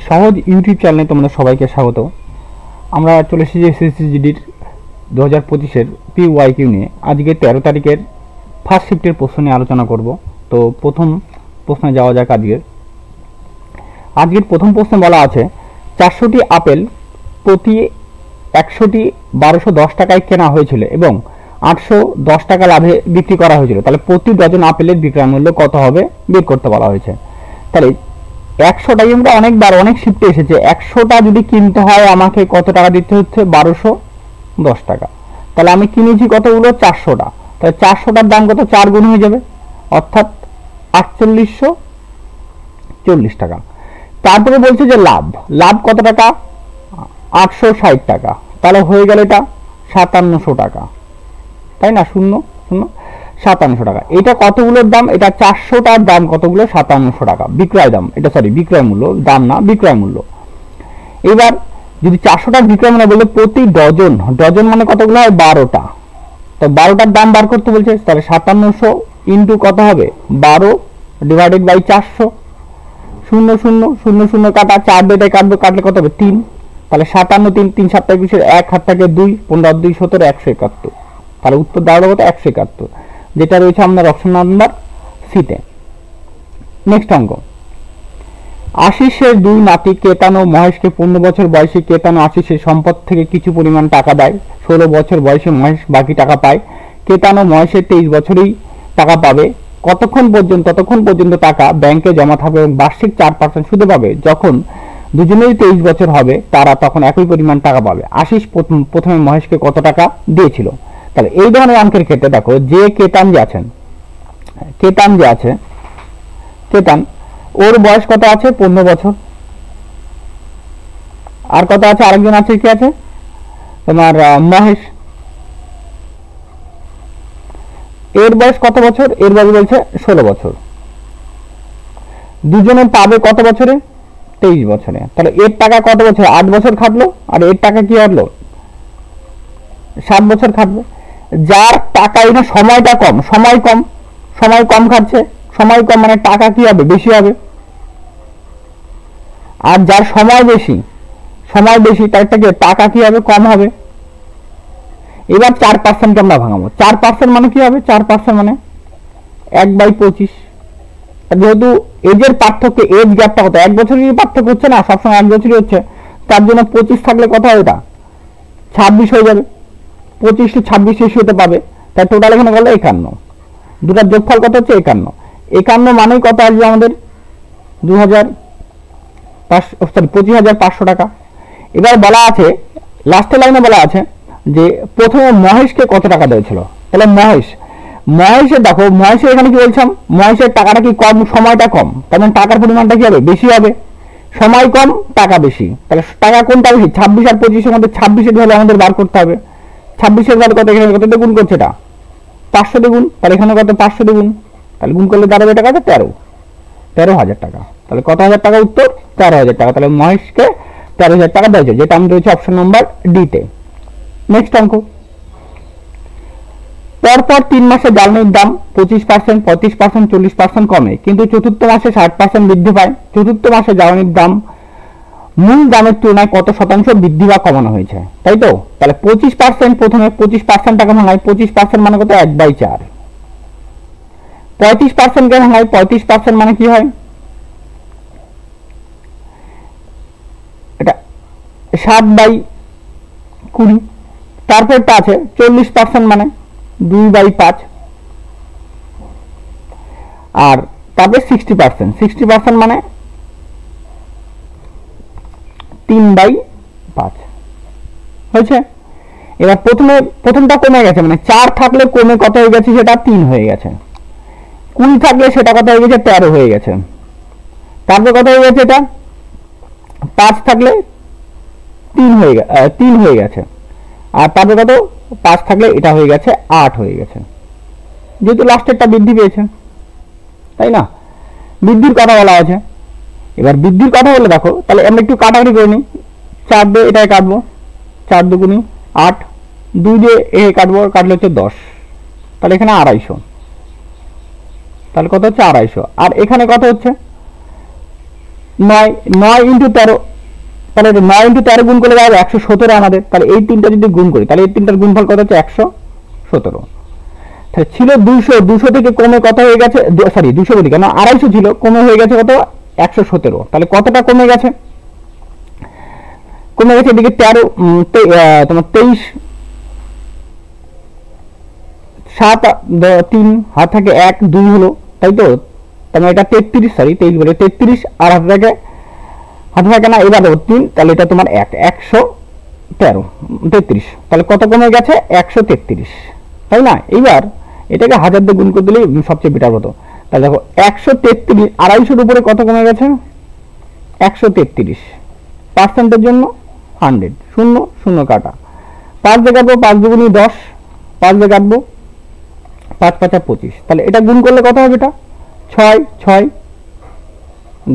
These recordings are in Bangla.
সহজ ইউটিউব চ্যানেলে তোমাদের সবাইকে স্বাগত। আমরা চলে এসেছি এসএসসি-জিডির 2025-এর PYQ নিয়ে। আজকে 13 তারিখের ফার্স্ট শিফটের প্রশ্ন নিয়ে আলোচনা করব। তো প্রথম প্রশ্নে যাওয়া যাক। আজকের প্রথম প্রশ্নে বলা আছে 400টি আপেল প্রতি 100টি 1210 টাকায় কেনা হয়েছিল এবং 810 টাকা লাভে বিক্রি করা হয়েছিল। তাহলে প্রতি ডজন আপেলের বিক্রয় মূল্য কত হবে বের করতে বলা হয়েছে। তাহলে 100টাই আমরা অনেকবার অনেক শিফটে এসেছে। 100টা যদি কিনতে হয় আমাকে কত টাকা দিতে হচ্ছে? 1210 টাকা। তাহলে আমি কিনেছি কতগুলো? 400টা। তাহলে 400টার দাম কত? 4 গুণ হয়ে যাবে, অর্থাৎ 4840 টাকা। তারপরে বলছে যে লাভ কত টাকা? 860 টাকা। তাহলে হয়ে গেল এটা 5700 টাকা, তাই না? 5700 টাকা। এটা কতগুলোর দাম? এটা 400টার দাম কতগুলো? 5700 টাকা বিক্রয় দাম। এটা বিক্রয় মূল্য, দাম না, বিক্রয় মূল্য। এবার যদি 400টার বিক্রয় মূল্য বলে প্রতি ডজন মানে কতগুলো হয়? 12টা। তো 12টার দাম বার করতে বলছে। তাহলে 5700 ইন্টু কত হবে? 12 ডিভাইডেড বাই 400। 00 কাটা 4 দিয়ে কাটবো, কাটলে কত হবে? 3। তাহলে 57 3 7 21 1 হাত থাকে 2 15 2 17 171। তাহলে উত্তর দাঁড়ালো কত? 171, যেটা রয়েছে আপনার অপশন নাম্বার সিতে। নেক্সট অঙ্ক। আশিসের 2 নাতি কেতান ও মহেশকে 15 বছর বয়সে কেতান ও আশিসের সম্পদ থেকে কিছু পরিমাণ টাকা দেয়। 16 বছর বয়সে মহেশ বাকি টাকা পায়। কেতান ও মহেশের 23 বছরেই টাকা পাবে। ততক্ষণ পর্যন্ত টাকা ব্যাংকে জমা থাকবে এবং বার্ষিক 4% সুদে পাবে। যখন দুজনেরই 23 বছর হবে তারা তখন একই পরিমাণ টাকা পাবে। আশিস প্রথমে মহেশকে কত টাকা দিয়েছিল? তাহলে এই ধরনের অঙ্কের ক্ষেত্রে দেখো, যে কেতান ওর বয়স কত আছে? 15 বছর। আর কত আছে? আরেকজন আছে, কি আছে তোমার? মহেশ। এর বয়স কত বছর? এর বয়স বলছে 16 বছর। দুজনে পাবে কত বছরে? 23 বছরে। তাহলে এর টাকা কত বছর? 8 বছর খাটলো, আর এর টাকা কি হলো? 7 বছর খাটবে। যার টাকা না সময়টা কম, সময় কম খাচ্ছে, সময় কম মানে টাকা কি হবে? বেশি হবে। আর যার সময় বেশি তার টাকা কি হবে? কম হবে। এবার 4% আমরা ভাঙাবো। 4% মানে কি হবে? 4% মানে 1/25। যেহেতু এজের পার্থক্য, এজ গ্যাপটা কত? 1 বছরের পার্থক্য হচ্ছে না, সবসময় 1 বছরই হচ্ছে। তার জন্য 25 থাকলে কত হয়? এটা 26 হয়ে যাবে। 25 কে 26 রেশিওতে পাবে। তাই টোটাল এখানে গেল 51। দুটার যোগফল কত হচ্ছে? 51 মানেই কত আসবে আমাদের? 25,500 টাকা। এবার বলা আছে, লাস্টের লাইনে বলা আছে যে প্রথমে মহেশকে কত টাকা দিয়েছিল। তাহলে মহেশের দেখো, মহেশের এখানে কি বলছিলাম? মহেশের টাকাটা কি কম, সময়টা কম, তার মানে টাকার পরিমাণটা কি হবে? বেশি হবে। সময় কম, টাকা বেশি। তাহলে টাকা কোনটা বেশি? 26 আর 25-এর মধ্যে 26-এর ভ্যালু আমাদের বার করতে হবে। 26-এর ভ্যালু কত? এখানে কত দিয়ে গুণ করছে? এটা 500 দিয়ে গুণ। তাহলে এখানে কত? 500 দিয়ে গুণ। তাহলে গুণ করলে দাঁড়াবে টাকা 13,000 টাকা। তাহলে কত হাজার টাকা উত্তর? 13,000 টাকা। তাহলে মহেশকে 13,000 টাকা দেওয়া, যেটা আমি রয়েছে অপশন নাম্বার ডিতে। নেক্সট অঙ্ক। পরপর 3 মাসে জ্বালানির দাম 25%, 35%, 40% কমে, কিন্তু চতুর্থ মাসে 60% বৃদ্ধি পায়। চতুর্থ মাসে জ্বালানির দাম মূল দামের তুলনায় কত শতাংশ বৃদ্ধি বা কমানো হয়েছে? তাই তো। তাহলে 25%, প্রথমে 25% টাকা ভাঙায়। 25% মানে কত? 1/4। 35% কে ভাঙায়। 35% মানে কি হয়? এটা 7/20। তারপরটা আছে 40% মানে 2/5। আর তারপরে 60% মানে 3/5 হয়েছে। এবার প্রথমটা কমে গেছে, মানে 4 থাকলে কমে কত হয়ে গেছে? সেটা 3 হয়ে গেছে। 20 থাকলে সেটা কত হয়ে গেছে? 13 হয়ে গেছে। তারপরে কত হয়ে গেছে? এটা 5 থাকলে 3 হয়ে গেছে। আর তারপরে কত? 5 থাকলে এটা হয়ে গেছে 8 হয়ে গেছে, যেহেতু লাস্টেরটা বৃদ্ধি পেয়েছে, তাই না? বৃদ্ধির কথা বলা আছে। এবার বৃদ্ধির কথা বলে দেখো, তাহলে আমরা একটু কাটাকাটি করে নিই। 4 দিয়ে এটাই কাটবো, 4 দুগুণি 8, 2 দিয়ে এ কাটবো, কাটলে হচ্ছে 10। তাহলে এখানে 250। তাহলে কত হচ্ছে? 250। আর এখানে কত হচ্ছে? 9 9 ইন্টু 13, তাহলে 9 ইন্টু 13 গুণ করলে যাবে 117 আমাদের। তাহলে এই তিনটা যদি গুণ করি তাহলে এই তিনটার গুণফল কত হচ্ছে 117। তাহলে ছিল 200, 200 থেকে কমে কত হয়ে গেছে, সরি 200 বলি কেন, 250 ছিল, কমে হয়ে গেছে কত 117। তাহলে কতটা কমে গেছে, কমে গেছে এদিকে 13 তোমার 23 7 3 হাত থেকে 1 2 হলো, তাই তো। তাহলে এটা 33, সরি 23 বলে 33, আর হাতে থাকে না, এবার 3, তাহলে এটা তোমার 113 33, তাহলে কত কমে গেছে 133, তাই না। এইবার এটাকে 1000 দিয়ে গুণ করে দিলেই সবচেয়ে বেটার হতো। তাহলে দেখো 133, 250-র উপরে কত কমে গেছে 133, পার্সেন্টের জন্য 100, 0 0 কাটা, 5 দিয়ে কাটবো, 5 দুগুণী 10, 5 দিয়ে কাটবো, 5 5 25, তাহলে এটা গুণ করলে কত হবে, এটা 6 6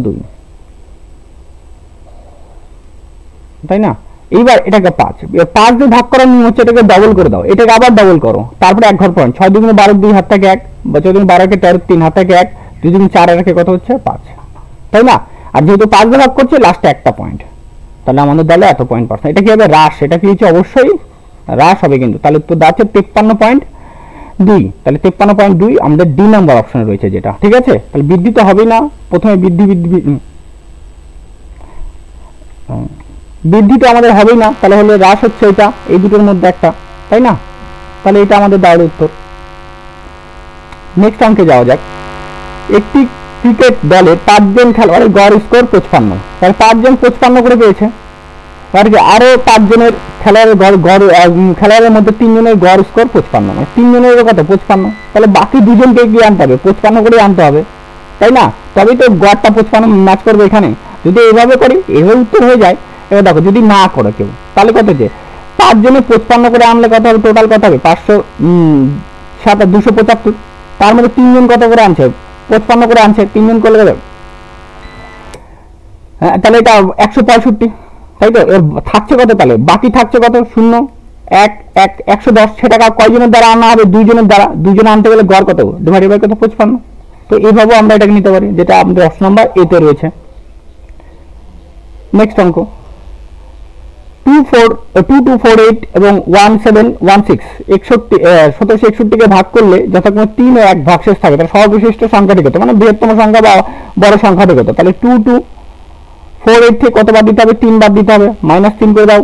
2, তাই না। এইবার এটাকে 5 দিয়ে ভাগ করার নিয়ম হচ্ছে এটাকে ডবল করে দাও, এটাকে আবার ডবল করো, তারপরে এক ঘর পয়েন্ট, 6 দুগুণে 12, 2 হাত থেকে 1, বা 4 দুগুণে 12 কে 13, 3 হাত থেকে 1, 2 দুগুণে 4 রাখে কত হচ্ছে 5, তাই না। আর যেহেতু 5 দিয়ে ভাগ করছে লাস্টে একটা পয়েন্ট, তাহলে আমাদের দলে এত পয়েন্ট পার্সেন্ট, এটা কি হবে হ্রাস, এটা কি হচ্ছে অবশ্যই হ্রাস হবে কিন্তু। তাহলে তো দাঁড়াচ্ছে 53.2, তাহলে 53.2 আমাদের ডি নাম্বার অপশনে রয়েছে যেটা, ঠিক আছে। তাহলে বৃদ্ধি তো হবেই না, প্রথমে বৃদ্ধি তো আমাদের হবেই না, তাহলে হলে হ্রাস হচ্ছে এটা, এই দুটোর মধ্যে একটা, তাই না। তাহলে এটা আমাদের দাঁড়ার উত্তর। নেক্সট অঙ্কে যাওয়া যাক। একটি ক্রিকেট দলে 5 জন খেলোয়াড়ের গড় স্কোর 55, তাহলে 5 জন 55 করে পেয়েছে, আর কি আরো 5 জনের খেলোয়াড়ের মধ্যে 3 জনের গড় স্কোর 55, মানে 3 জনের কত 55, তাহলে বাকি 2 জনকে কি আনতে হবে 55 করে আনতে হবে, তাই না। তবেই তো গড়টা 55 ম্যাচ করবে এখানে। যদি এইভাবে করি এভাবে উত্তর হয়ে যায়। এবার দেখো যদি না করে কেউ, তাহলে কত হচ্ছে 5 জনে 55 করে আনলে কত হবে, টোটাল কত হবে 275, তার মধ্যে 3 জন কত করে আনছে 55 করে আনছে, 3 জন করলে হবে, হ্যাঁ তাহলে এটা 165, তাই তো। এর থাকছে কত, তাহলে বাকি থাকছে কত 0 1 1 110, সেটাকে কয়জনের দ্বারা আনা হবে 2 জনের দ্বারা, 2 জন আনতে গেলে গড় কত ডিভাইডেড বাই কত 55। তো এইভাবে আমরা এটাকে নিতে পারি, যেটা আমাদের অপশন নাম্বার এ তে রয়েছে। নেক্সট অঙ্ক 2248 এবং 1716 1761 কে ভাগ করলে যথাক্রমে 3 ও 1 ভাগশেষ থাকে, তাহলে সর্ববিশিষ্ট সংখ্যাটি কত, মানে বৃহত্তম সংখ্যা বা বড় সংখ্যাটি কত। তাহলে 2248 থেকে কত বাদ দিতে হবে, 3 বাদ দিতে হবে, -3 করে দাও,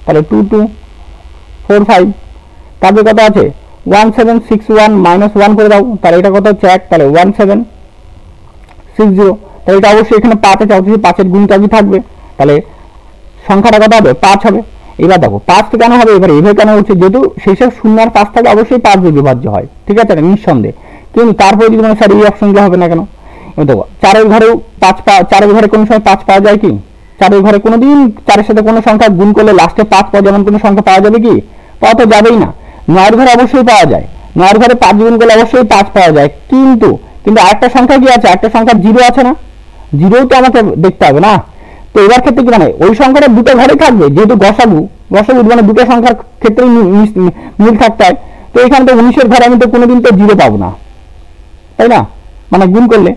তাহলে 2245, তারপরে কত আছে 1761 -1 করে দাও, তাহলে এটা কত হচ্ছে 1, তাহলে 1760, তাহলে এটা অবশ্যই এখানে 5 আছে, অবশ্যই 5 এর গুণিতকই থাকবে, তাহলে সংখ্যাটা কত হবে 5 হবে। এবার দেখো 5 তো কেন হবে, এবার এভাবে কেন হচ্ছে, যেহেতু শেষে 0 আর 5 থাকে অবশ্যই 5 দিয়ে বিভাজ্য হয়, ঠিক আছে নিঃসন্দেহে। কিন্তু তারপরে যদি মনে স্যার এই অপশনগুলো হবে না কেন, দেখো 4 এর ঘরেও 5 4 এর ঘরে কোনো সময় 5 পাওয়া যায় কি, 4 এর ঘরে কোনোদিন 4 এর সাথে কোনো সংখ্যা গুণ করলে লাস্টে 5 পাওয়া যেমন কোনো সংখ্যা পাওয়া যাবে কি, পাওয়া তো যাবেই না। 9 এর ঘরে অবশ্যই পাওয়া যায়, 9 এর ঘরে 5 গুণ করলে অবশ্যই 5 পাওয়া যায়, কিন্তু আরেকটা সংখ্যা কি আছে, একটা সংখ্যা 0 আছে না, 0ও তো আমাকে দেখতে হবে না। তো এবার ক্ষেত্রে কি মানে ওই সংখ্যাটা দুটো ঘরে থাকবে, যেহেতু গসাগু মানে দুটো সংখ্যার ক্ষেত্রে মিল থাকতে হয়। তো এখানে তো 19 এর ঘরে আমি তো কোনোদিন তো 0 পাবো না, তাই না, মানে গুণ করলে।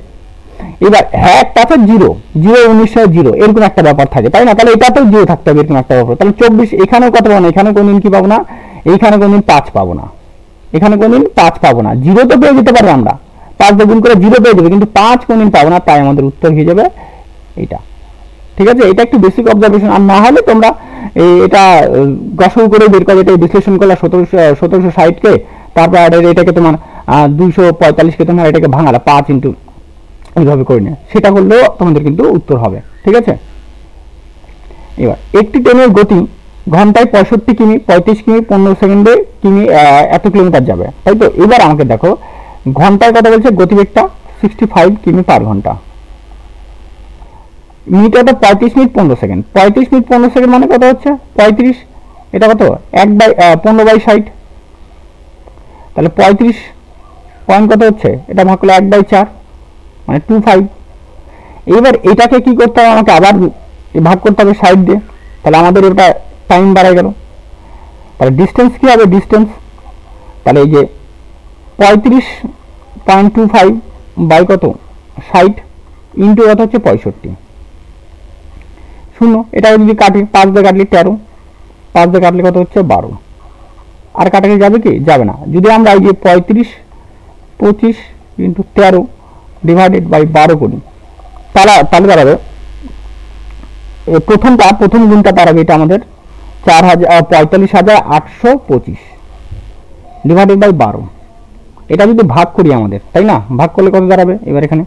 এবার হ্যাঁ একটা আছে 0 0 এরকম একটা ব্যাপার থাকে, তাই না, তাহলে এটাতেও 0 থাকতে হবে এরকম একটা ব্যাপার। তাহলে 24 এখানেও কত পাবো না, এখানে কোনদিন কি পাবো না, এইখানে কোনদিন 5 পাবো না, এখানে কোনদিন 5 পাবো না। 0 তো পেয়ে যেতে পারে আমরা, 5 দিয়ে গুণ করে 0 পেয়ে যাবে, কিন্তু 5 কোনদিন পাবো না, তাই আমাদের উত্তর হয়ে যাবে এটা, ঠিক আছে। এটা একটু বেসিক অবজারভেশন, আর না হলে তোমরা এটা গসাগু করে বের করবে, এটা বিশ্লেষণ করলে 1760 কে, তারপর এটাকে তোমার 245 কে তোমার এটাকে ভাঙালা 5 ইন্টু এইভাবে করে নিয়ে সেটা করলেও তোমাদের কিন্তু উত্তর হবে, ঠিক আছে। এবার একটি ট্রেনের গতি ঘন্টায় 65 কিমি, 35 কিমি, 15 সেকেন্ডে কিমি এত কিলোমিটার যাবে, তাই তো। এবার আমাকে দেখো ঘন্টায় কত বলছে, গতিবেগটা 65 কিমি পার ঘন্টা, মিনিটটা 35 মিনিট 15 সেকেন্ড, 35 মিনিট 15 সেকেন্ড মানে কত হচ্ছে 35, এটা কত 1/15/60, তাহলে 35 পয়েন্ট কত হচ্ছে, এটা ভাগ করলে 1/4 মানে 25। এবার এটাকে কি করতে হবে, আমাকে আবার ভাগ করতে হবে 60 দিয়ে, তাহলে আমাদের এটা টাইম বাড়ায় গেল। তাহলে ডিস্টেন্স কি হবে, ডিস্টেন্স তাহলে এই যে 35.25 বাই কত 60 ইন্টু কত হচ্ছে 65, শূন্য। এটা যদি কাটি 5 দিয়ে কাটলে 13, 5 দিয়ে কাটলে কত হচ্ছে 12। আর কাটাকে যাবে কি? যাবে না। যদি আমরা এই যে 35 25 ইন্টু 13 ডিভাইডেড বাই 12 করি, তাহলে দাঁড়াবে প্রথম গুণটা দাঁড়াবে এটা আমাদের 45,825 ডিভাইডেড বাই 12। এটা যদি ভাগ করি আমাদের, তাই না, ভাগ করলে কত দাঁড়াবে? এবার এখানে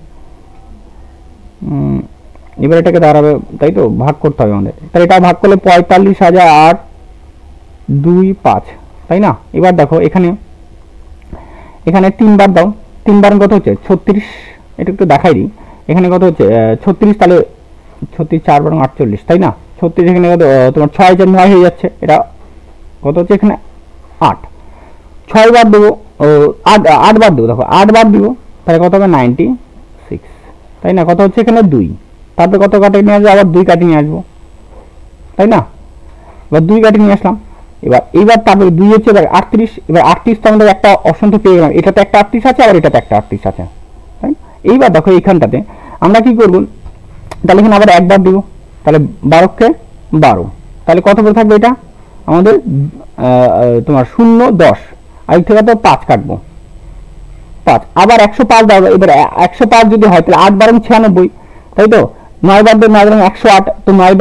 এবার এটাকে দাঁড়াবে, তাই তো, ভাগ করতে হবে আমাদের। তাহলে এটা ভাগ করলে 45,825, তাই না। এবার দেখো এখানে 3 বার দাও, 3 বার কত হচ্ছে 36। এটা একটু দেখাই দিই, এখানে কত হচ্ছে 36, তাহলে 36 4 বার 48, তাই না। 36 এখানে কত তোমার 6 4 9 হয়ে যাচ্ছে। এটা কত হচ্ছে এখানে 8, 6 বার দেবো, 8 বার দেবো, দেখো 8 বার দিব, তাহলে কত হবে 96, তাই না। কত হচ্ছে এখানে 2, তারপরে কত কাটিয়ে নিয়ে আসবো, আবার 2 কাটিয়ে নিয়ে আসবো, তাই না। এবার 2 কাটিয়ে নিয়ে আসলাম। এইবার তারপরে 2 হচ্ছে, এবার 38। এবার 38 তো আমাদের একটা অপশন তো পেয়ে গেলাম, এটাতে একটা 38 আছে, আবার এটাতে একটা 38 আছে, তাই। এইবার দেখো এইখানটাতে আমরা কি করব, তাহলে এখানে আবার একবার দিব, তাহলে 12কে 12, তাহলে কত করে থাকবে এটা আমাদের তোমার 0 10, আর এই থেকে তো 5 কাটবো, 5 আবার 105 দাও। এবার 105 যদি হয় তাহলে 8 12 96, তাই তো। 9 বার 9 বার 108, তো 9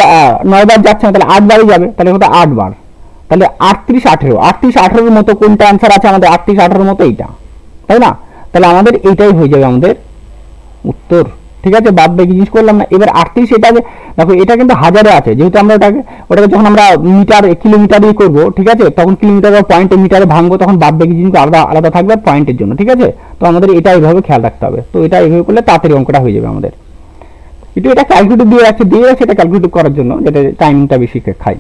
বার যাচ্ছে না, তাহলে 8 বারই যাবে, তাহলে কত 8 বার, তাহলে 38 18, 38 18 এর মতো কোনটা অ্যান্সার আছে আমাদের? 38 18 এর মতো এইটা, তাই না। তাহলে আমাদের এইটাই হয়ে যাবে আমাদের উত্তর, ঠিক আছে। বাদ বাকি জিনিস করলাম না। এবার 38, এটা দেখো এটা কিন্তু হাজারে আছে, যেহেতু আমরা ওটাকে যখন আমরা মিটার কিলোমিটার দিয়ে করবো, ঠিক আছে, তখন কিলোমিটার বা পয়েন্টে মিটারে ভাঙবো, তখন বাদ বাকি জিনিস আলাদা আলাদা থাকবে পয়েন্টের জন্য, ঠিক আছে। তো আমাদের এটা এইভাবে খেয়াল রাখতে হবে। তো এটা এইভাবে করলে তাড়াতাড়ি অঙ্কটা হয়ে যাবে আমাদের। এটা ক্যালকুলেটর দিয়ে রাখছে এটা ক্যালকুলেট করার জন্য, যাতে টাইমিংটা বেশি খাই।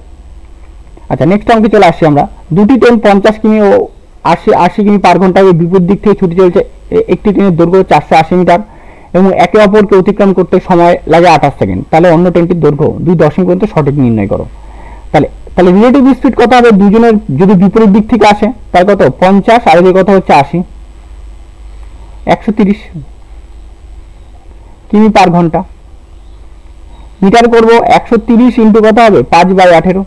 আচ্ছা, নেক্সট অঙ্কে চলে আসছি আমরা। দুটি ট্রেন 50 কিমি ও 80 কিমি পার ঘন্টায় বিপরীত দিক থেকে ছুটে চলছে। একটি ট্রেনের দৈর্ঘ্য 480 মিটার এবং একে অপরকে অতিক্রম করতে সময় লাগে 28 সেকেন্ড। তাহলে অন্য ট্রেনটির দৈর্ঘ্য 2 দশমিক পর্যন্ত সঠিক নির্ণয় করো। তাহলে রিলেটিভ স্পিড কত হবে? দুজনের যদি বিপরীত দিক থেকে আসে, তাহলে কত 50, আর এদিকে কত হচ্ছে 80, 130 কিমি পার ঘন্টা। মিটার করব 130 ইন্টু কত হবে 5/18,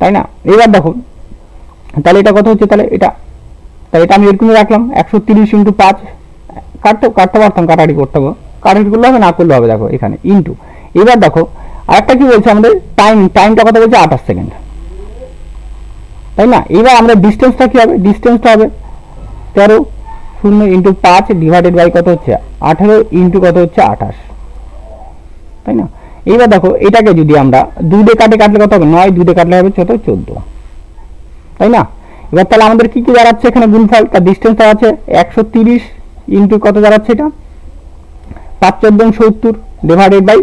তাই না। এবার দেখো তাহলে এটা কত হচ্ছে, তাহলে এটা আমি এরকমই রাখলাম 130 ইন্টু 5, কাটতে পারতাম, কাটাকাটি করতে হবে, কাটাকাটি করলে হবে, না করলে হবে। দেখো এখানে ইন্টু, এবার দেখো আরেকটা কি বলছে আমাদের, টাইমটা কত বলছে 28 সেকেন্ড, তাই না। এবার আমরা ডিস্টেন্সটা কি হবে, ডিস্টেন্সটা হবে 13 0 ইন্টু 5 ডিভাইডেড বাই কত হচ্ছে 18 ইন্টু কত হচ্ছে 28, তাই না। এইবার দেখো এটাকে যদি আমরা 2 দিয়ে কাটলে কত হবে 9, 2 দিয়ে কাটলে হবে 14, তাই না। এবার তাহলে আমাদের কি দাঁড়াচ্ছে এখানে গুণফল, তার ডিস্টেন্স আছে 130 ইন্টু কত দাঁড়াচ্ছে এটা 5 14 70 ডিভাইডেড বাই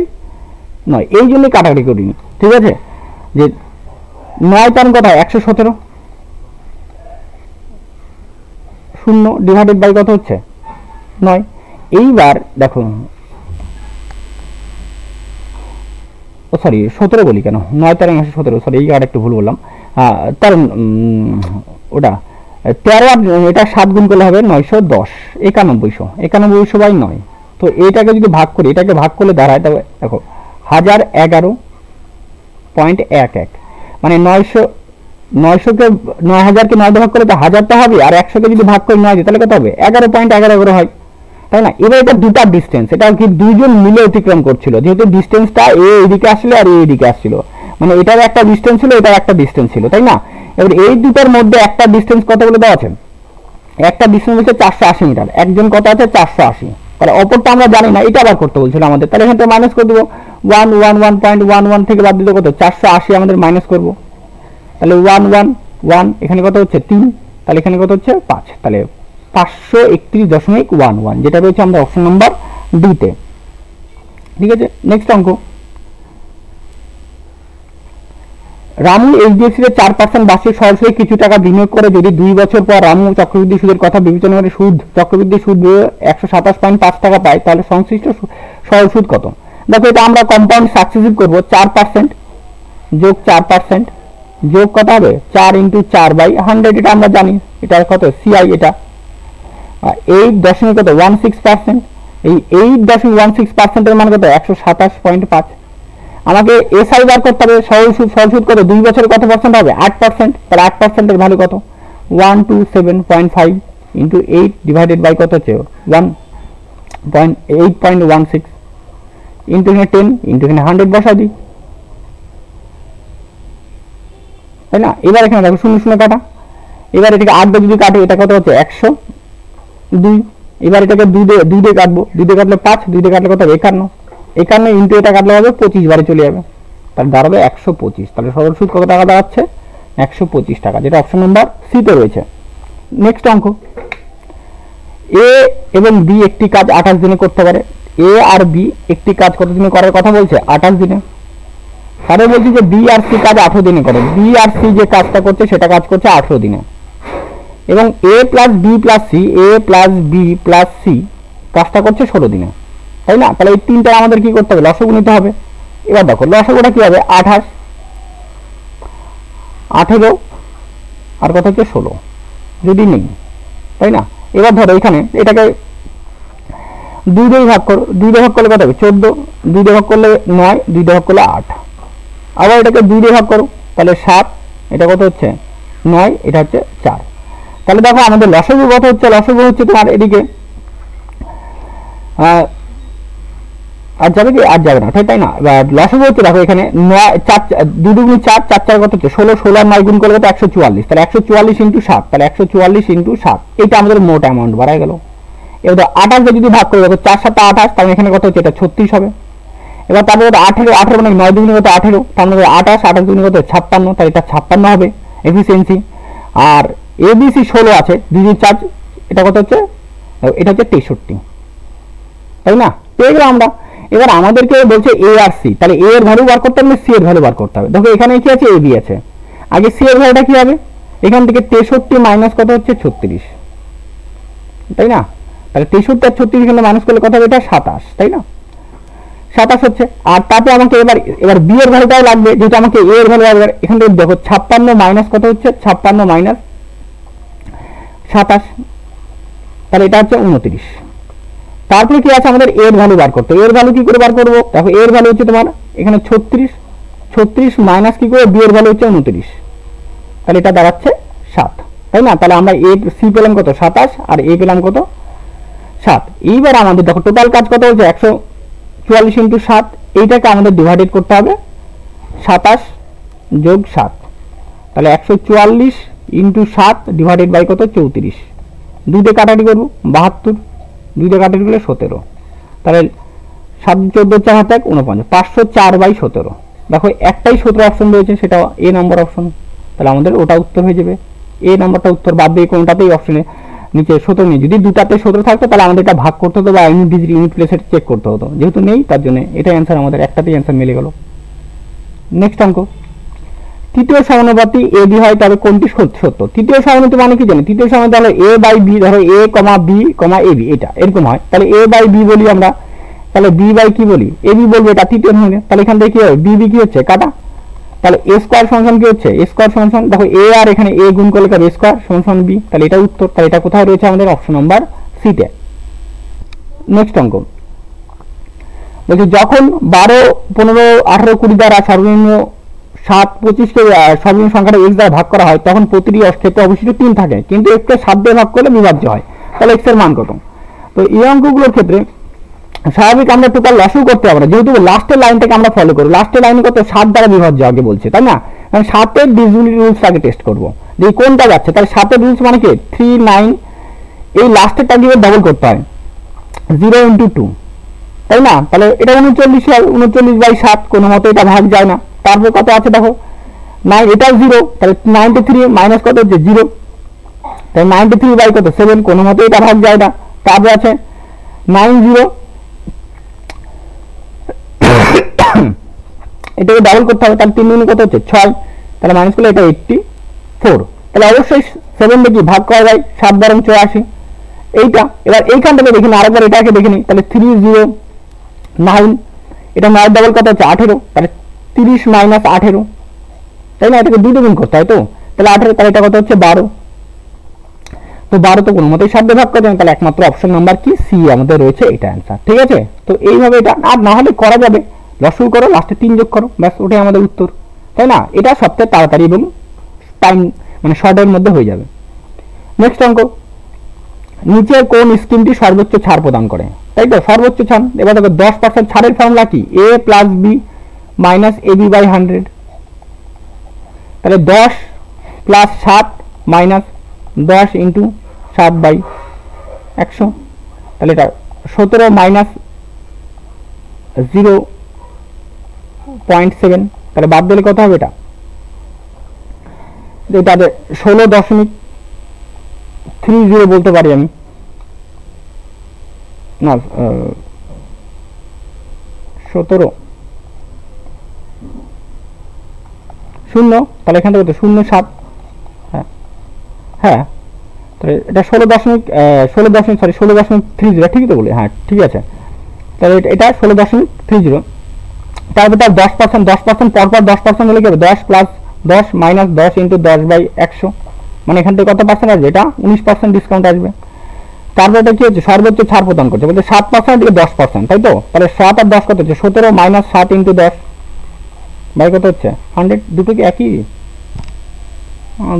9। এই জন্যই কাটাকাটি করিনি, ঠিক আছে। যে 9 তার কত 117, 0 ডিভাইডেড বাই কত হচ্ছে 9। এইবার দেখো, ও সরি 17 বলি কেন, 9 তার 117, সরি এই আর একটু ভুল বললাম। তার ওটা 13, এটা 7 গুণ করলে হবে 910, 9100 বাই 9। তো এটাকে যদি ভাগ করি, এটাকে ভাগ করলে দাঁড়ায়, তবে দেখো 1011.11, মানে 900কে 9000কে 9 ভাগ করে তো 1000টা হবে, আর 100কে যদি ভাগ করি 9 তাহলে কত হবে 11.11 হয়, তাই না। এবার এটা দুটা ডিস্টেন্স, এটা কি দুইজন মিলে অতিক্রম করছিল, যেহেতু ডিস্টেন্সটা এইদিকে আসলে আর এইদিকে আসছিল, মানে এটার একটা ডিস্টেন্স ছিল, এটার একটা ডিস্টেন্স ছিল, তাই না। এবার এই দুটার মধ্যে একটা ডিস্টেন্স কত বলে দেওয়া আছে, একটা ডিস্টেন্স হচ্ছে 480 মিটার, একজন কত আছে 480, তাহলে অপরটা আমরা জানি না, এটা আবার করতে বলছিল আমাদের। তাহলে এখান থেকে মাইনাস করে দেবো 111.11 থেকে বাদ দিতে কত 480 আমাদের মাইনাস করব, তাহলে 111, এখানে কত হচ্ছে 3, তাহলে এখানে কত হচ্ছে 5, তাহলে 531.11, যেটা রয়েছে আমাদের অপশন নাম্বার ডি তে, ঠিক আছে। নেক্সট অঙ্ক, রামু এইচডিএফসি তে 4% বার্ষিক সরাসরি কিছু টাকা বিনিয়োগ করে, যদি 2 বছর পর রামু চক্রবৃদ্ধি সুদের কথা বিবেচনা করে চক্রবৃদ্ধি সুদ 127.5 টাকা পায়, তাহলে সংশ্লিষ্ট সরল সুদ কত। দেখো এটা আমরা কম্পাউন্ড সাকসেসিভ করব, 4% যোগ 4% যোগ কত হবে 4 ইন্টু 4/100, এটা আমরা জানি, এটা কত সিআই, এটা 8.16% এই 8.16% মান কত 127.5। আমাকে এসআই বার করতে হবে, সরল সুদ কত 2 বছরে কত পার্সেন্ট হবে 8%, তাহলে 8% এর ভ্যালু কত 127.5 ইনটু 8 ডিভাইডেড বাই কত হচ্ছে 1.8.16 ইনটু এখানে 10 ইনটু এখানে 100 বসাও দিই, তাই না। এবার এখানে দেখো শূন্য শূন্য কাটা, এবার এটাকে 8 দিয়ে যদি কাটো এটা কত হচ্ছে 102। এবার এটাকে 2 দিয়ে কাটবো, 2 দিয়ে কাটলে 5, 2 দিয়ে কাটলে কত 51 ইনটু এটা কাটলে হবে 25 বারে চলে যাবে, তাহলে দাঁড়াবে 125। তাহলে সরল সুদ কত টাকা দাঁড়াচ্ছে 125 টাকা, যেটা অপশন নাম্বার সি তে রয়েছে। নেক্সট অঙ্ক, এ এবং বি একটি কাজ 28 দিনে করতে পারে। এ আর বি একটি কাজ কত দিনে করার কথা বলছে 28 দিনে। তাহলে বলছি যে বি আর সি কাজ 18 দিনে করে। বি আর সি যে কাজটা করছে সেটা কাজ করছে 18 দিনে, এবং এ প্লাস বি প্লাস সি, এ প্লাস বি প্লাস সি কাজটা করছে 16 দিনে, তাই না। তাহলে এই তিনটা আমাদের কি করতে হবে লসাগু নিতে হবে। এবার দেখো লসাগুটা কি হবে 28, 18 আর কত হচ্ছে 16 যদি নেই, তাই না। এবার ধরো এখানে এটাকে 2 দিয়ে ভাগ করো, 2 দিয়ে ভাগ করলে কত হবে 14, 2 দিয়ে ভাগ করলে 9, 2 দিয়ে ভাগ করলে 8, আবার এটাকে 2 দিয়ে ভাগ করো তাহলে 7, এটা কত হচ্ছে 9, এটা হচ্ছে 4। তাহলে দেখো আমাদের লসাগু কত হচ্ছে, লসাগু হচ্ছে তোমার এদিকে আর যাবে কি আর যাবে না, তাই না। এবার লসাগু হচ্ছে দেখো এখানে 9 4 2 2 4 4 4 কত হচ্ছে 16, 16 আর 9 গুণ করলে কত 144, তাহলে 144 ইনটু 7, তাহলে 144 ইনটু 7, এটা আমাদের মোট অ্যামাউন্ট বাড়ায় গেল। এবার 28 দিয়ে যদি ভাগ করে দেখো 4 7 28, তাহলে এখানে কত হচ্ছে এটা 36 হবে। এবার তারপরে 18 মানে 9 দুগুণে কত 18, তাহলে 28 28 দুগুণে কত 56, তাহলে এটা 56 হবে এফিসিয়েন্সি। আর এবিসি 16 আছে 2 2 4, এটা কত হচ্ছে এটা হচ্ছে 63, তাই না। পেয়ে গেলাম আমরা। এবার আমাদেরকে বলছে এ আর সি, তাহলে এ এর ভ্যালু বার করতে হবে, সি এর ভ্যালু বার করতে হবে। দেখো এখানে কি আছে এ বি আছে, আগে সি এর ভ্যালুটা কি হবে এখান থেকে 63 মাইনাস কত হচ্ছে 36, তাই না। তাহলে 63 আর 36 এখানে মাইনাস করলে কত হবে এটা 27, তাই না 27 হচ্ছে। আর তারপরে আমাকে এবার বি এর ভ্যালুটাও লাগবে, যেহেতু আমাকে এ এর ভ্যালু লাগবে। এখান থেকে দেখো 56 মাইনাস কত হচ্ছে 56 মাইনাস 27, তাহলে এটা হচ্ছে 29। তারপরে কি আছে আমাদের এর ভ্যালু বার করতে, এর ভ্যালু কি করে বার করব, দেখো এর ভ্যালু হচ্ছে তোমার এখানে 36 মাইনাস কি করে বি এর ভ্যালু হচ্ছে 29, তাহলে এটা দাঁড়াচ্ছে 7, তাই না। তাহলে আমরা এ সি পেলাম কত 27 আর এ পেলাম কত 7। এইবার আমাদের দেখো টোটাল কাজ কত হচ্ছে 144 ইনটু 7, এইটাকে আমাদের ডিভাইডেড করতে হবে 27 যোগ 7, তাহলে 144 ইনটু 7 ডিভাইডেড বাই কত 34, 2 দিয়ে কাটাকাটি করবো 72, 2 দিয়ে কাটাকাটি করলে 17, তাহলে 7 14 4 হাতে 49, 504/17। দেখো একটাই 17 অপশন রয়েছে, সেটা এ নাম্বার অপশন, তাহলে আমাদের ওটা উত্তর হয়ে যাবে। এ নাম্বারটা উত্তর, বাদ দিয়ে কোনটাতেই অপশনে নিচে 17 নেই। যদি দুটাতে 17 থাকতো তাহলে আমাদের এটা ভাগ করতে হতো বা ইউনিট ডিজিট ইউনিট প্লেসে চেক করতে হতো, যেহেতু নেই তার জন্য এটা অ্যান্সার আমাদের একটাতেই অ্যান্সার মিলে গেল। নেক্সট অঙ্ক, তৃতীয় সমানুপাতি এ বি হয় তবে কোনটি সত্য। তৃতীয় সমানুপাতি মানে কি জানি, তৃতীয় সমানুপাতি হলো এ বাই বি, ধরো এ কমা বি কমা এ বি, এটা এরকম হয়, তাহলে এ বাই বি বলি আমরা, তাহলে বি বাই কি বলি এ বি বলবো, এটা তৃতীয় ধরনের। তাহলে এখান থেকে কি হবে বি বি কি হচ্ছে কাটা, তাহলে এ স্কয়ার সমান কি হচ্ছে এ স্কয়ার সমান দেখো এ আর এখানে এ গুণ করলে এ স্কয়ার সমান বি, তাহলে এটা উত্তর। তাহলে এটা কোথায় রয়েছে আমাদের অপশন নাম্বার সি তে। নেক্সট অঙ্ক বলছি যখন 12 15 18 20 দ্বারা সর্বনিম্ন 7 25 কে সর্বনিম্ন সংখ্যাটা x দ্বারা ভাগ করা হয় তখন প্রতিটি ক্ষেত্রে অবশ্যই 3 থাকে, কিন্তু x কে 7 দিয়ে ভাগ করলে বিভাজ্য হয়, তাহলে x এর মান কত। তো এই অঙ্কগুলোর ক্ষেত্রে স্বাভাবিক আমরা টোটাল লসাগু করতে পারবো না, যেহেতু লাস্টের লাইনটাকে আমরা ফলো করি। লাস্টের লাইনে কত 7 দ্বারা বিভাজ্য আগে বলছে, তাই না। কারণ 7 এর ডিভিজিবিলিটি রুলসটাকে টেস্ট করব যে কোনটা যাচ্ছে, তাহলে 7 এর রুলস মানে কি 3 9, এই লাস্টেরটা দিয়ে ডাবল করতে হয় 0 × 2, তাই না। তাহলে এটা 39 হয়, 39/7 কোনো মতে এটা ভাগ যায় না। তারপর কত আছে দেখো 9, এটা 0, তাহলে 93 মাইনাস কত হচ্ছে 0, তাহলে 93 বাই কত 7, কোনো মতে এটা ভাগ যায় না। তারপর আছে 90, এটাকে ডাবল করতে হবে, তাহলে 3 গুণ কত হচ্ছে 6, তাহলে মাইনাস করলে এটা 84, তাহলে অবশ্যই 7 দিয়ে কি ভাগ করা যায় 7 × 84 এইটা। এবার এইখানটাকে দেখি না, আরেকবার এটাকে দেখে নিই, তাহলে 309, এটা 9 ডাবল কত হচ্ছে 18, তাহলে 30 মাইনাস 18, তাই না। এটাকে 2 দিয়ে গুণ করতে হয় তো, তাহলে 18, তাহলে এটা কত হচ্ছে 12, তো 12 তো কোনো মতেই 7 দিয়ে ভাগ করা যায় না, তাহলে একমাত্র অপশন নাম্বার কি সি সি আমাদের রয়েছে এটা অ্যান্সার। ঠিক আছে, তো এইভাবে এটা আর না হলে করা যাবে, লসগু করো, লাস্টে 3 যোগ করো, ব্যাস ওটাই আমাদের উত্তর, তাই না? এটা সবচেয়ে তাড়াতাড়ি এবং টাইম মানে শর্টের মধ্যে হয়ে যাবে। নেক্সট অঙ্ক, নিচের কোন স্কিমটি সর্বোচ্চ ছাড় প্রদান করে? তাই তো, সর্বোচ্চ ছাড়। এবার দেখো 10% ছাড়ের ফর্মুলা কি? A plus B minus A B by 100। তাহলে 10 প্লাস 7 মাইনাস 10 ইন্টু 7 বাই 100। তাহলে এটা 17 মাইনাস 0.7, তাহলে বাদ দিলে কত হবে? এটা 16.30 বলতে পারি আমি, না 17 0, তাহলে এখান থেকে 0.7, হ্যাঁ হ্যাঁ, তাহলে এটা 16.30, ঠিকই তো বলি? হ্যাঁ ঠিক আছে, তাহলে এটা 16.30। তারপর তার 10% পরপর 10% হলে কি হবে? 10 প্লাস 10 মাইনাস 10 ইন্টু 10 বাই 100, মানে এখান থেকে কত পার্সেন্ট আসবে? এটা 19% ডিসকাউন্ট আসবে। তারপর এটা কি হচ্ছে? সর্বোচ্চ ছাড় প্রদান করছে, বলতে 7% থেকে 10%, তাই তো? তাহলে 7 আর 10 কত হচ্ছে? 17 মাইনাস 7 ইন্টু 10 বাই কত হচ্ছে? 100। দুটো কি একই?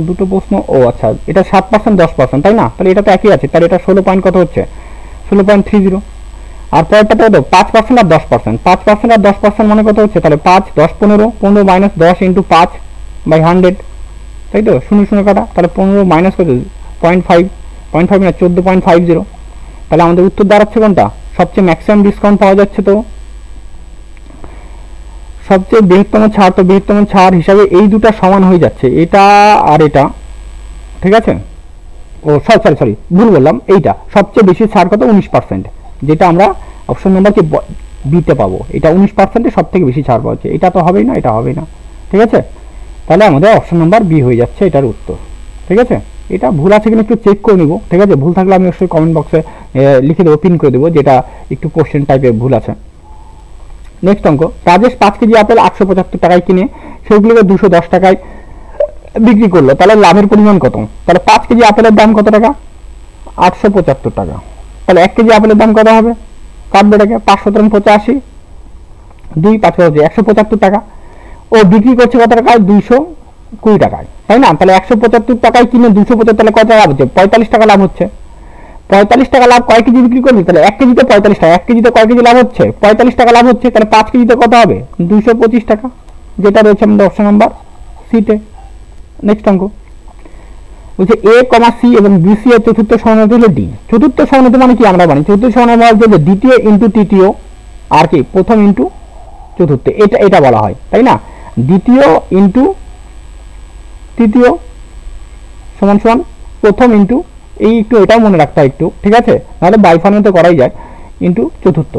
দুটো প্রশ্ন, ও আচ্ছা, এটা 7% 10%, তাই না? তাহলে এটা তো একই আছে, তাহলে এটা 16 পয়েন্ট কত হচ্ছে? 16.30। আর পরেরটা তো 5% আর 10%, 5% আর 10% মানে কত হচ্ছে? তাহলে 5 10 15, 15 মাইনাস 10 ইন্টু 5 বাই 100, তাই তো? 0 কাটা, তাহলে 15 মাইনাস কত? 0.5 না 14.50। তাহলে আমাদের উত্তর দাঁড়াচ্ছে কোনটা? সবচেয়ে ম্যাক্সিমাম ডিসকাউন্ট পাওয়া যাচ্ছে, তো সবচেয়ে বৃহত্তম ছাড়, তো বৃহত্তম ছাড় হিসাবে এই দুটো সমান হয়ে যাচ্ছে, এটা আর এটা, ঠিক আছে? ও সরি ভুল বললাম, এইটা সবচেয়ে বেশি ছাড় কত? 19%, যেটা আমরা অপশন নাম্বার কি বিতে পাবো। এটা 19% সব থেকে বেশি ছাড় পাওয়া যাচ্ছে, এটা তো হবেই না, এটা হবেই না, ঠিক আছে? তাহলে আমাদের অপশন নাম্বার বি হয়ে যাচ্ছে এটার উত্তর, ঠিক আছে? এটা ভুল আছে কিনা একটু চেক করে নিব, ঠিক আছে? ভুল থাকলে আমি অবশ্যই কমেন্ট বক্সে লিখে দেবো, পিন করে দেবো, যেটা একটু কোশ্চেন টাইপের ভুল আছে। নেক্সট অঙ্ক, রাজেশ 5 কেজি আপেল 875 টাকায় কিনে সেগুলোকে 210 টাকায় বিক্রি করলো, তাহলে লাভের পরিমাণ কত? তাহলে 5 কেজি আপেলের দাম কত টাকা? 875 টাকা। তাহলে 1 কেজি আপেলের দাম কত হবে? কাটবে টাকা 5 7 85, 2 5 175 টাকা। ও বিক্রি করছে কত টাকায়? 220 টাকায়, তাই না? তাহলে 175 টাকায় কিনে 275, তাহলে কত লাভ হচ্ছে? 45 টাকা লাভ হচ্ছে। 45 টাকা লাভ কয় কেজি বিক্রি করবে? তাহলে 1 কেজিতে 45 টাকা, 1 কেজিতে কয় কেজি লাভ হচ্ছে? 45 টাকা লাভ হচ্ছে। তাহলে 5 কেজিতে কত হবে? 225 টাকা, যেটা রয়েছে আমাদের অপশন নাম্বার সিতে। নেক্সট অঙ্ক বলছে এ কমা সি এবং বি সি এর চতুর্থ সমানুপাতি হলো ডি। চতুর্থ সমানুপাতি মানে কি? আমরা জানি চতুর্থ সমানুপাতি হচ্ছে দ্বিতীয় ইন্টু তৃতীয় আর কি প্রথম ইন্টু চতুর্থ, এটা বলা হয়, তাই না? দ্বিতীয় ইন্টু তৃতীয় সমান সমান প্রথম ইন্টু, এই একটু এটাও মনে রাখতে হয় একটু, ঠিক আছে? নাহলে বাই ফর্মে তো করাই যায়, ইন্টু চতুর্থ,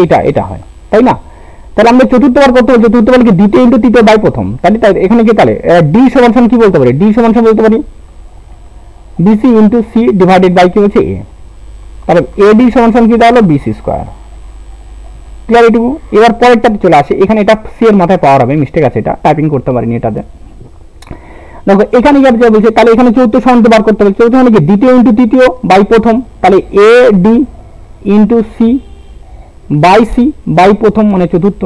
এটা হয়, তাই না? তাহলে আমরা চতুর্থ বার করতে হবে, চতুর্থ বার কি? দ্বিতীয় ইন্টু তৃতীয় বাই প্রথম, তাহলে এখানে কি? তাহলে ডি সমান সমান কি বলতে পারি? ডি সমান সমান বলতে পারি BC into C divided by কি হচ্ছে এ। তাহলে এ ডি সমান সমান কি? তাহলে বিসি স্কোয়ার। ক্লিয়ার এটুকু? এবার পরেরটাতে চলে আসে, এখানে এটা সি এর মাথায় পাওয়ার হবে, মিস্টেক আছে, এটা টাইপিং করতে পারিনি এটাতে। দেখো এখানে কি বলছে? তাহলে এখানে চতুর্থ সমানুপাতি বার করতে হবে। চতুর্থ মানে কি? দ্বিতীয় ইন্টু তৃতীয় বাই প্রথম, তাহলে A D into C by C by প্রথম মানে চতুর্থ,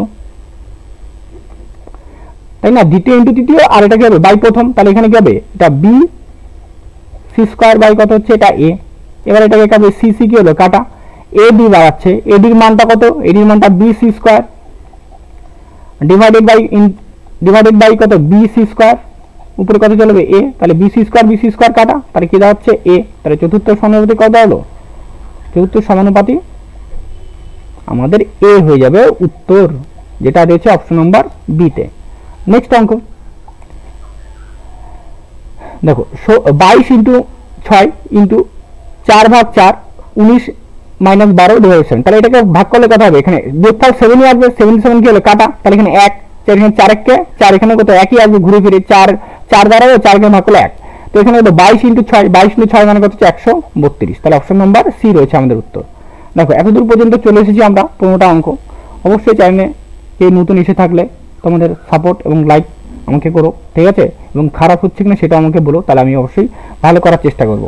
তাই না? দ্বিতীয় ইন্টু তৃতীয় আর এটা কি হবে? বাই প্রথম, তাহলে এখানে কি হবে? এটা বি সি স্কোয়ার বাই কত হচ্ছে? এটা এ। এবার এটাকে কাটবে, সি সি কি হলো? কাটা, এ ডি বাড়াচ্ছে, এডির মানটা কত? এডির মানটা B C square divided by কত? বি সি স্কোয়ার, উপরে কত চলবে? এ, তাহলে বি সি স্কোয়ার কাটা, তাহলে কি দাঁড়াচ্ছে? এ। তাহলে চতুর্থ সমানুপাতি কত হলো? চতুর্থ সমানুপাতি আমাদের এ হয়ে যাবে উত্তর, যেটা রয়েছে অপশন নাম্বার বিতে। নেক্সট অঙ্ক দেখো, 22 ইন্টু 6 ইন্টু 4 ভাগ 4 19 মাইনাস 12 ডিভাইড 7, তাহলে এটাকে ভাগ করলে কত হবে? এখানে যোগফল 7 আসবে, 77 কি হলো? কাটা, তাহলে এখানে 1, এখানে 4 কে 4, এখানে কত? একই আসবে, ঘুরে ফিরে 4 দ্বারা 4 কে ভাগ করলে 1, তো এখানে কত? 22 ইন্টু 6 মানে কত হচ্ছে? 132, তাহলে অপশন নাম্বার সি রয়েছে আমাদের উত্তর। দেখো এতদূর পর্যন্ত চলে এসেছি আমরা 15টা অঙ্ক। অবশ্যই চ্যানেলে কে নতুন এসে থাকলে তোমাদের সাপোর্ট এবং লাইক আমাকে করো, ঠিক আছে? এবং খারাপ হচ্ছে কিনা সেটা আমাকে বলো, তাহলে আমি অবশ্যই ভালো করার চেষ্টা করব।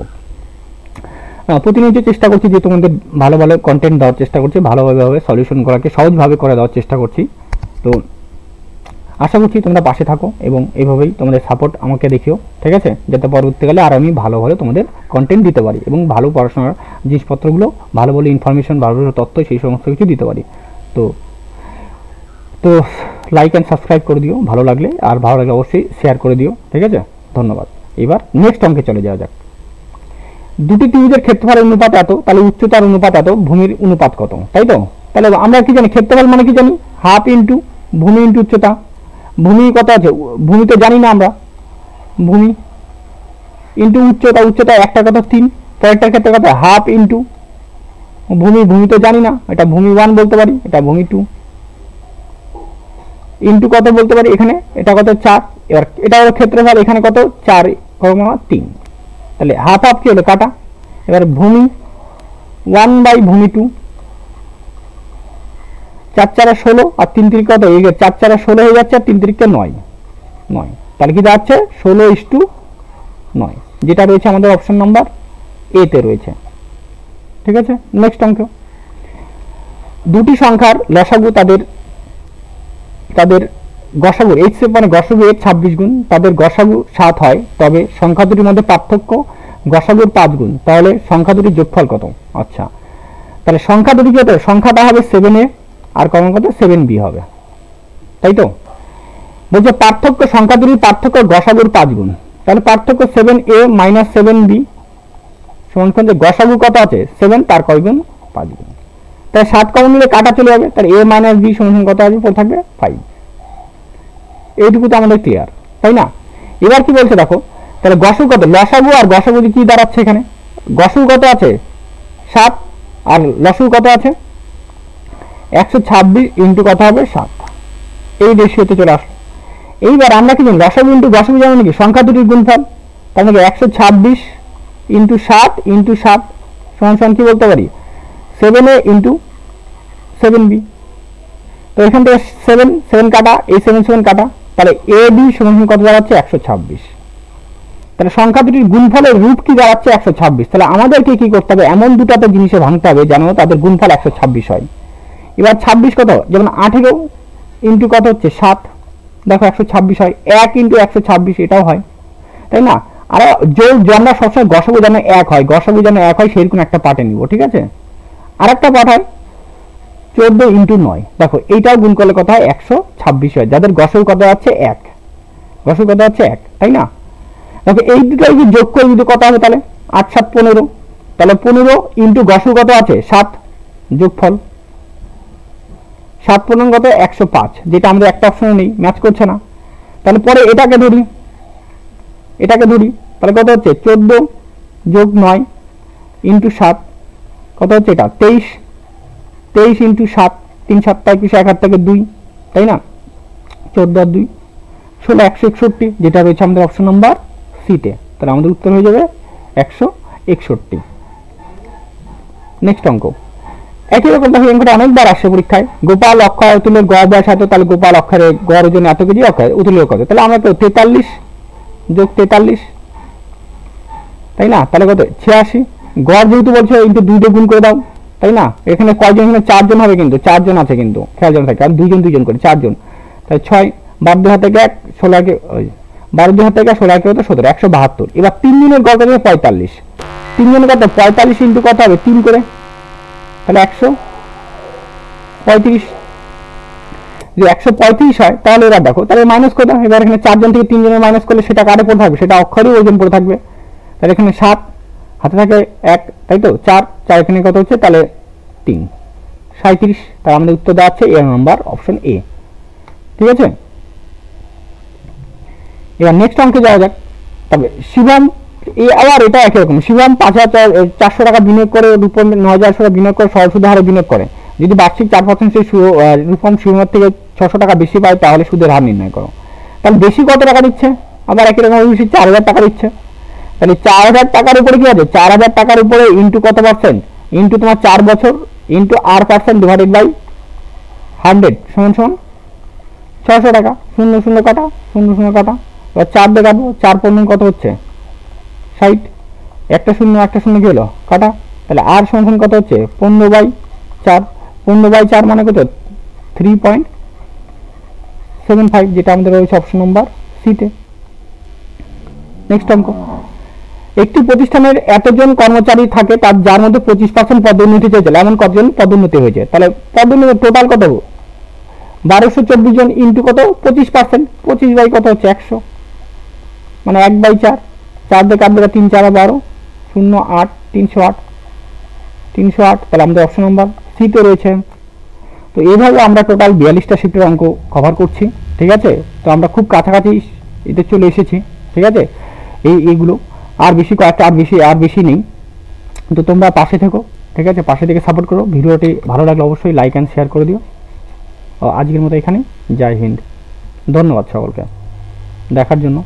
প্রতিনিয়ত চেষ্টা করছি যে তোমাদের ভালো ভালো কন্টেন্ট দেওয়ার চেষ্টা করছি, ভালোভাবে সলিউশন করাকে সহজভাবে করে দেওয়ার চেষ্টা করছি। তো আশা করছি তোমরা পাশে থাকো এবং এইভাবেই তোমাদের সাপোর্ট আমাকে দেখিও, ঠিক আছে, যাতে পরবর্তীকালে আর আমি ভালোভাবে তোমাদের কন্টেন্ট দিতে পারি এবং ভালো পড়াশোনার জিনিসপত্রগুলো, ভালো ভালো ইনফরমেশন, ভালো ভালো তথ্য, সেই সমস্ত কিছু দিতে পারি। তো তো লাইক অ্যান্ড সাবস্ক্রাইব করে দিও ভালো লাগলে, আর ভালো লাগলে অবশ্যই শেয়ার করে দিও, ঠিক আছে, ধন্যবাদ। এবার নেক্সট অঙ্কে চলে যাওয়া যাক। দুটি ত্রিভুজের ক্ষেত্রফলের অনুপাত এত, তাহলে উচ্চতার অনুপাত এত, ভূমির অনুপাত কত, তাই তো? তাহলে আমরা কি জানি, ক্ষেত্রফল মানে কি জানি, হাফ ইন্টু ভূমি ইন্টু উচ্চতা। ভূমি কত আছে, ভূমি তো জানি না আমরা, ভূমি ইন্টু উচ্চতা, উচ্চতা একটা কত 3, পরেরটার ক্ষেত্রে কত হাফ ইন্টু ভূমি, ভূমি তো জানি না, এটা ভূমি 1 বলতে পারি, এটা ভূমি 2 ইন্টু কত বলতে পারি এখানে, এটা কত 4। এবার এটা হলো ক্ষেত্রফল, এখানে কত 4,3, তাহলে হাফ হাফ কি হলো কাটা। এবার ভূমি 1 বাই ভূমি 2, 4 4 16 আর 3 3 কত, এই 4 4 16 হয়ে যাচ্ছে, আর 3 3 9 9, তাহলে কি যাচ্ছে 16:9, যেটা রয়েছে আমাদের অপশন নাম্বার এ তে রয়েছে, ঠিক আছে। নেক্সট অঙ্ক, দুটি সংখ্যার লসাগু তাদের গসাগু h মানে গসাগু 26 গুণ, তাদের গসাগু 7 হয়, তবে সংখ্যা দুটির মধ্যে পার্থক্য গসাগুর 5 গুণ, তাহলে সংখ্যা দুটির যোগফল কত? আচ্ছা, তাহলে সংখ্যা দুটি কত, সংখ্যাটা হবে 7a আর কমন কত 7b হবে, তাই তো? বলছে পার্থক্য, সংখ্যা দুটির পার্থক্য গসাগুর 5 গুণ, তাহলে পার্থক্য 7a মাইনাস 7b সমান যে গসাগু কত আছে 7, তার কয় গুণ 5 গুণ, তাই 7 কমন নিলে কাটা চলে যাবে, তাহলে a মাইনাস b সমান কত আসবে, পড়ে থাকবে 5। এইটুকু তো আমাদের ক্লিয়ার, তাই না? এবার কি বলছে দেখো, তাহলে গসাগু কত, লসাগু আর গসাগু কি দাঁড়াচ্ছে এখানে, গসাগু কত আছে 7 আর লসাগু কত আছে 126 ইন্টু কত হবে 7, এই রেশিওতে চলে আসলো। এইবার আমরা কি জানি, লসাগু ইন্টু গসাগু জানি নাকি, সংখ্যা দুটির গুণফল, তার মানে 126 ইন্টু 7 ইন্টু 7 সমান কি বলতে পারি 7a ইন্টু 7b। তো এখান থেকে 7 7 কাটা, এই 7 7 কাটা, তাহলে a b সমান কত দাঁড়াচ্ছে 126। তাহলে সংখ্যা দুটির গুণফলের রূপ কি দাঁড়াচ্ছে 126। তাহলে আমাদেরকে কি করতে হবে, এমন দুটাতে জিনিসে ভাঙতে হবে যেন তাদের গুণফল 126 হয়। এবার 26 কত, যেমন 18 ইন্টু কত হচ্ছে 7, দেখো 126 হয়, 1 ইন্টু 126 এটাও হয়, তাই না? আর যোগ আমরা সবসময় গসাগু যেন 1 হয়, গসাগু যেন 1 হয় সেরকম একটা পার্টে নিব, ঠিক আছে। আর একটা পার্ট হয় 14 ইন্টু 9, দেখো এইটাও গুণ করলে কত হয় 126 হয়, যাদের গসাগু কত আছে 1, গসাগু কত আছে 1, তাই না? দেখো এই দুটো যদি যোগ করে যদি কত হবে, তাহলে 8 7 15, তাহলে 15 ইন্টু গসাগু কত আছে 7, যোগফল 7 15 কত 105, যেটা আমাদের একটা অপশনে নেই, ম্যাচ করছে না। তাহলে পরে এটাকে ধরি, তাহলে কত হচ্ছে 14 যোগ 9 ইন্টু 7 কত হচ্ছে এটা 23 ইন্টু 7, 3 7 21 1 হাত থেকে 2, তাই না? 14 আর 2 16, 161, যেটা রয়েছে আমাদের অপশন নাম্বার সিতে, তাহলে আমাদের উত্তর হয়ে যাবে 161। নেক্সট অঙ্ক, একই রকম দেখো অঙ্কটা অনেকবার আসে পরীক্ষায়, গোপাল অক্ষয় অতুলের গড় বয়স এত, তাহলে গোপাল অক্ষরের গড় ওজন এত কেজি, অক্ষয় অতুলের কত, তাহলে আমরা তো 43 যোগ 43, তাই না? তাহলে কত 86, গড় যেহেতু বলছে ইন্টু 2 দিয়ে গুণ করে দাও, তাই না? এখানে কয়জন, এখানে 4 জন হবে, কিন্তু 4 জন আছে, কিন্তু খেয়াল জন থাকে, আর 2 জন করে 4 জন, তাই 6 12 হাতে 1 16 কে 12 হাতে 1 16 কে হতো 17, 172। এবার 3 জনের গড় কত 45, 3 জনের কত 45 ইন্টু কত হবে 3 করে, তাহলে 135। যদি 135 হয় তাহলে এবার দেখো, তাহলে মাইনাস করে দাও, এবার এখানে 4 জন থেকে 3 জনের মাইনাস করলে সেটা কারে পড়ে থাকবে, সেটা অক্ষরের ওজন পড়ে থাকবে, তাহলে এখানে 7 হাতে থাকে 1, তাই তো 4 এখানে কত হচ্ছে, তাহলে 3 37, তাহলে আমাদের উত্তর দেওয়া আছে এর নাম্বার অপশন এ, ঠিক আছে। এবার নেক্সট অঙ্কে যাওয়া যাক। তবে শিবম আবার এটা একই রকম, শিবম 5400 টাকা বিনিয়োগ করে, রূপম 9100 টাকা বিনিয়োগ করে সরল সুদের হারে বিনিয়োগ করে, যদি বার্ষিক 4% রূপম শিবমের থেকে 600 টাকা বেশি পায় তাহলে সুদের হার নির্ণয় করো। তাহলে বেশি কত টাকা দিচ্ছে, আবার একই রকম বেশি 4000 টাকা দিচ্ছে, তাহলে 4000 টাকার উপরে কি আছে, 4000 টাকার উপরে ইন্টু কত পার্সেন্ট, ইন্টু তোমার 4 বছর into R percent divided by 100 সমান 600 টাকা, 0 0 কাটা 0 0 কাটা, এবার 4 দিয়ে কাটবো, 4 15 কত হচ্ছে 60, একটা শূন্য কি হলো কাটা, তাহলে আর সমান কত হচ্ছে 15/4, 15/4 মানে কত 3.75, যেটা আমাদের রয়েছে অপশন নাম্বার সিতে। নেক্সট অঙ্ক, একটি প্রতিষ্ঠানের এতজন কর্মচারী থাকে তার যার মধ্যে 25% পদোন্নতি চেয়েছিল, এমন কতজন পদোন্নতি হয়েছে, তাহলে পদোন্নতি টোটাল কত 1224 জন ইন্টু কত 25%, 25 বাই কত হচ্ছে 100, মানে 1/4, 4 দিয়ে কাটবে 3 4 12, 0 8 308, তাহলে আমাদের অপশন নাম্বার সিতে রয়েছে। তো এইভাবে আমরা টোটাল 42টা শিফটের অঙ্ক কভার করছি, ঠিক আছে। তো আমরা খুব কাছাকাছি এতে চলে এসেছি, ঠিক আছে। এইগুলো আর বেশি কয়েকটা আর বেশি নেই। তো তোমরা পাশে থেকো, ঠিক আছে, পাশে থেকে সাপোর্ট করো। ভিডিওটি ভালো লাগলে অবশ্যই লাইক অ্যান্ড শেয়ার করে দিও। আজকের মতো এখানে, জয় হিন্দ, ধন্যবাদ সকলকে দেখার জন্য।